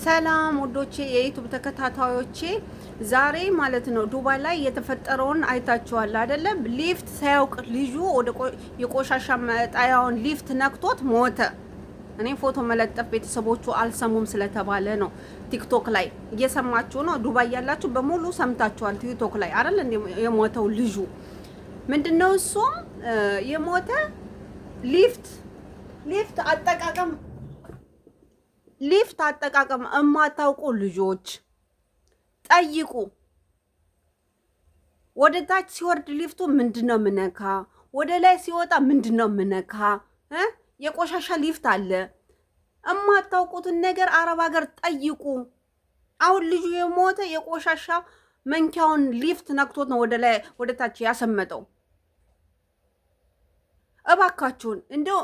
ሰላም ውዶቼ የዩቲዩብ ተከታታዮቼ፣ ዛሬ ማለት ነው ዱባይ ላይ የተፈጠረውን አይታችኋል አይደለ? ሊፍት ሳያውቅ ልጁ ወደ የቆሻሻ መጣያውን ሊፍት ነክቶት ሞተ። እኔ ፎቶ መለጠፍ ቤተሰቦቹ አልሰሙም ስለተባለ ነው። ቲክቶክ ላይ እየሰማችሁ ነው። ዱባይ ያላችሁ በሙሉ ሰምታችኋል። ቲክቶክ ላይ አይደል እንደ የሞተው ልጁ ምንድነው? እሱም የሞተ ሊፍት አጠቃቀም እማታውቁ ልጆች ጠይቁ። ወደ ታች ሲወርድ ሊፍቱ ምንድነው ምነካ? ወደ ላይ ሲወጣ ምንድነው ምነካ? የቆሻሻ ሊፍት አለ። እማታውቁትን ነገር አረብ ሀገር ጠይቁ። አሁን ልጁ የሞተ የቆሻሻ መንኪያውን ሊፍት ነክቶት ነው ወደ ላይ ወደ ታች ያሰመጠው። እባካችሁን እንደው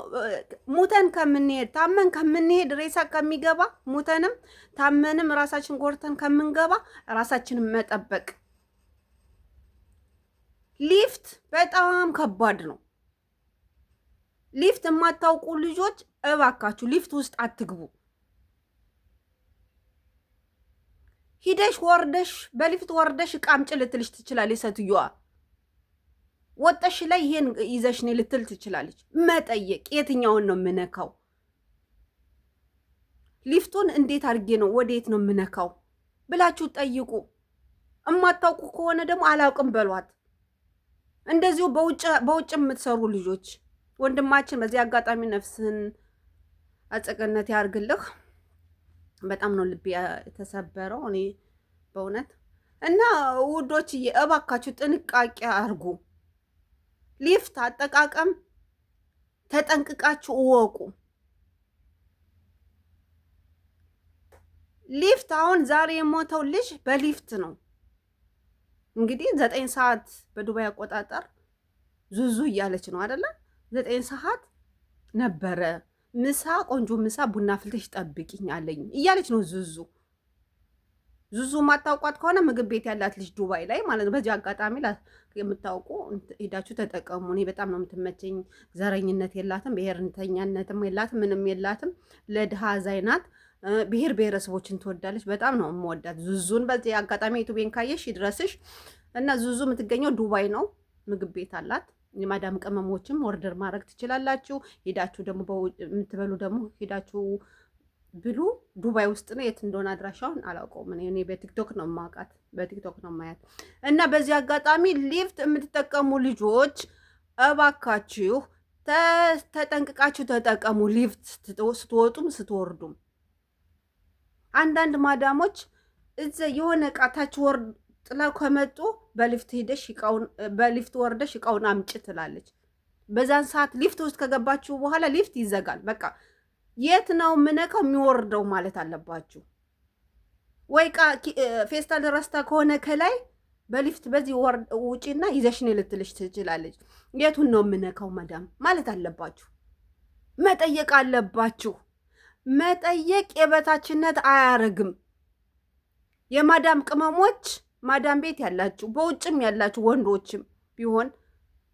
ሙተን ከምንሄድ ታመን ከምንሄድ ሬሳ ከሚገባ ሙተንም ታመንም ራሳችን ጎርተን ከምንገባ ራሳችንን መጠበቅ። ሊፍት በጣም ከባድ ነው። ሊፍት የማታውቁ ልጆች እባካችሁ ሊፍት ውስጥ አትግቡ። ሂደሽ ወርደሽ በሊፍት ወርደሽ ዕቃ አምጪ ልትልሽ ትችላለች ሴትዮዋ። ወጣሽ ላይ ይሄን ይዘሽ ነይ ልትል ትችላለች። መጠየቅ የትኛውን ነው የምነካው? ሊፍቱን እንዴት አድርጌ ነው ወዴት ነው የምነካው ብላችሁ ጠይቁ። እማታውቁ ከሆነ ደግሞ አላውቅም በሏት። እንደዚሁ በውጭ የምትሰሩ ልጆች ወንድማችን በዚህ አጋጣሚ ነፍስህን አጸቀነት ያርግልህ። በጣም ነው ልቤ የተሰበረው እኔ በእውነት እና ውዶች እባካችሁ ጥንቃቄ አርጉ። ሊፍት አጠቃቀም ተጠንቅቃችሁ እወቁ። ሊፍት አሁን ዛሬ የሞተው ልጅ በሊፍት ነው እንግዲህ 9 ሰዓት በዱባይ አቆጣጠር ዙዙ እያለች ነው አይደለ? 9 ሰዓት ነበረ ምሳ፣ ቆንጆ ምሳ ቡና ፍልተሽ ጠብቂኝ አለኝ እያለች ነው ዙዙ ማታውቋት ከሆነ ምግብ ቤት ያላት ልጅ ዱባይ ላይ ማለት ነው። በዚህ አጋጣሚ የምታውቁ ሄዳችሁ ተጠቀሙ። እኔ በጣም ነው የምትመቸኝ። ዘረኝነት የላትም፣ ብሔርተኛነትም የላትም፣ ምንም የላትም። ለድሃ ዛይናት ብሔር ብሔረሰቦችን ትወዳለች። በጣም ነው የምወዳት ዙዙን። በዚህ አጋጣሚ ዩቲዩብን ካየሽ ይድረስሽ እና ዙዙ የምትገኘው ዱባይ ነው። ምግብ ቤት አላት። የማዳም ቅመሞችም ኦርደር ማድረግ ትችላላችሁ። ሄዳችሁ ደግሞ የምትበሉ ደግሞ ሄዳችሁ ብሉ። ዱባይ ውስጥ ነው። የት እንደሆነ አድራሻውን አላውቀውም። እኔ በቲክቶክ ነው የማውቃት፣ በቲክቶክ ነው የማያት። እና በዚህ አጋጣሚ ሊፍት የምትጠቀሙ ልጆች እባካችሁ ተጠንቅቃችሁ ተጠቀሙ። ሊፍት ስትወጡም ስትወርዱም። አንዳንድ ማዳሞች የሆነ እቃ ታች ጥለው ከመጡ በሊፍት ወርደሽ እቃውን አምጪ ትላለች። በዛን ሰዓት ሊፍት ውስጥ ከገባችሁ በኋላ ሊፍት ይዘጋል። በቃ የት ነው ምነካው የሚወርደው ማለት አለባችሁ። ወይ ፌስታል ረስታ ከሆነ ከላይ በሊፍት በዚህ ውጪና ይዘሽ ነይ ልትልሽ ትችላለች። የቱን ነው ምነካው መዳም ማለት አለባችሁ። መጠየቅ አለባችሁ። መጠየቅ የበታችነት አያረግም። የማዳም ቅመሞች ማዳም ቤት ያላችሁ በውጭም ያላችሁ ወንዶችም ቢሆን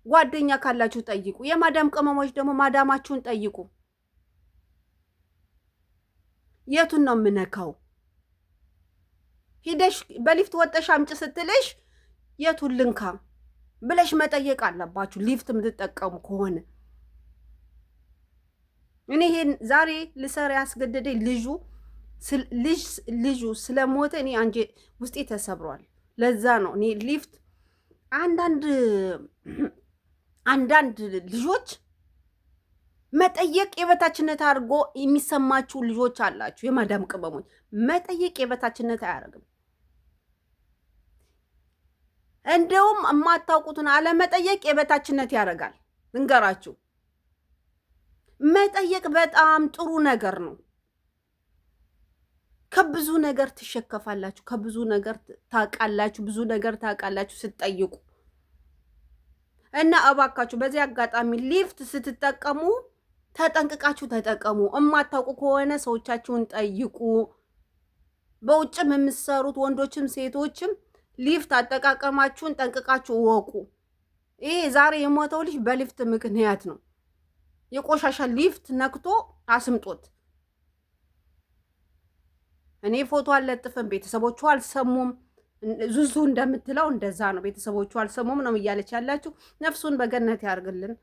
ጓደኛ ካላችሁ ጠይቁ። የማዳም ቅመሞች ደግሞ ማዳማችሁን ጠይቁ። የቱን ነው ምነካው? ሂደሽ በሊፍት ወጠሽ አምጪ ስትልሽ የቱን ልንካ ብለሽ መጠየቅ አለባችሁ። ሊፍት የምትጠቀሙ ከሆነ እኔ ይሄን ዛሬ ልሰራ ያስገደደኝ ልጁ ስለሞተ እኔ ውስጤ ተሰብሯል። ለዛ ነው እኔ ሊፍት አንዳንድ ልጆች መጠየቅ የበታችነት አድርጎ የሚሰማችሁ ልጆች አላችሁ። የማዳም ቅመሞች መጠየቅ የበታችነት አያደርግም። እንደውም የማታውቁትን አለመጠየቅ የበታችነት ያደርጋል። ልንገራችሁ፣ መጠየቅ በጣም ጥሩ ነገር ነው። ከብዙ ነገር ትሸከፋላችሁ፣ ከብዙ ነገር ታውቃላችሁ፣ ብዙ ነገር ታውቃላችሁ ስትጠይቁ። እና እባካችሁ በዚህ አጋጣሚ ሊፍት ስትጠቀሙ ተጠንቅቃችሁ ተጠቀሙ። እማታውቁ ከሆነ ሰዎቻችሁን ጠይቁ። በውጭም የምትሰሩት ወንዶችም ሴቶችም ሊፍት አጠቃቀማችሁን ጠንቅቃችሁ እወቁ። ይሄ ዛሬ የሞተው ልጅ በሊፍት ምክንያት ነው። የቆሻሻ ሊፍት ነክቶ አስምጦት እኔ ፎቶ አልለጥፍም፣ ቤተሰቦቹ አልሰሙም። ዙዙ እንደምትለው እንደዛ ነው። ቤተሰቦቹ አልሰሙም ነው እያለች ያላችሁ። ነፍሱን በገነት ያርግልን።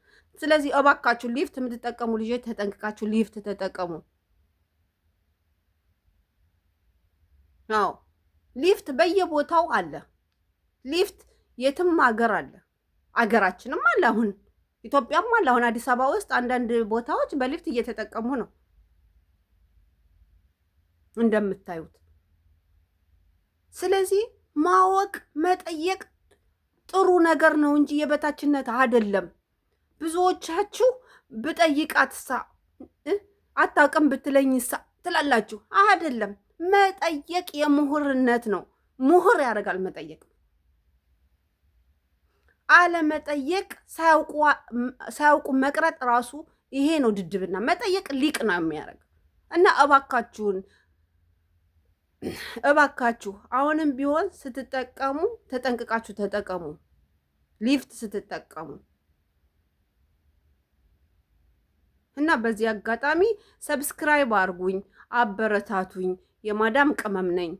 ስለዚህ እባካችሁ ሊፍት የምትጠቀሙ ልጆች ተጠንቅቃችሁ ሊፍት ተጠቀሙ። አዎ ሊፍት በየቦታው አለ። ሊፍት የትም ሀገር አለ፣ አገራችንም አለ። አሁን ኢትዮጵያም አለ። አሁን አዲስ አበባ ውስጥ አንዳንድ ቦታዎች በሊፍት እየተጠቀሙ ነው እንደምታዩት። ስለዚህ ማወቅ መጠየቅ ጥሩ ነገር ነው እንጂ የበታችነት አይደለም። ብዙዎቻችሁ ብጠይቃትሳ አታውቅም ብትለኝሳ ትላላችሁ። አይደለም፣ መጠየቅ የምሁርነት ነው። ምሁር ያደርጋል መጠየቅ። አለመጠየቅ ሳያውቁ መቅረት ራሱ ይሄ ነው ድድብና። መጠየቅ ሊቅ ነው የሚያደርግ እና እባካችሁ አሁንም ቢሆን ስትጠቀሙ ተጠንቅቃችሁ ተጠቀሙ። ሊፍት ስትጠቀሙ እና በዚህ አጋጣሚ ሰብስክራይብ አርጉኝ፣ አበረታቱኝ። የማዳም ቅመም ነኝ።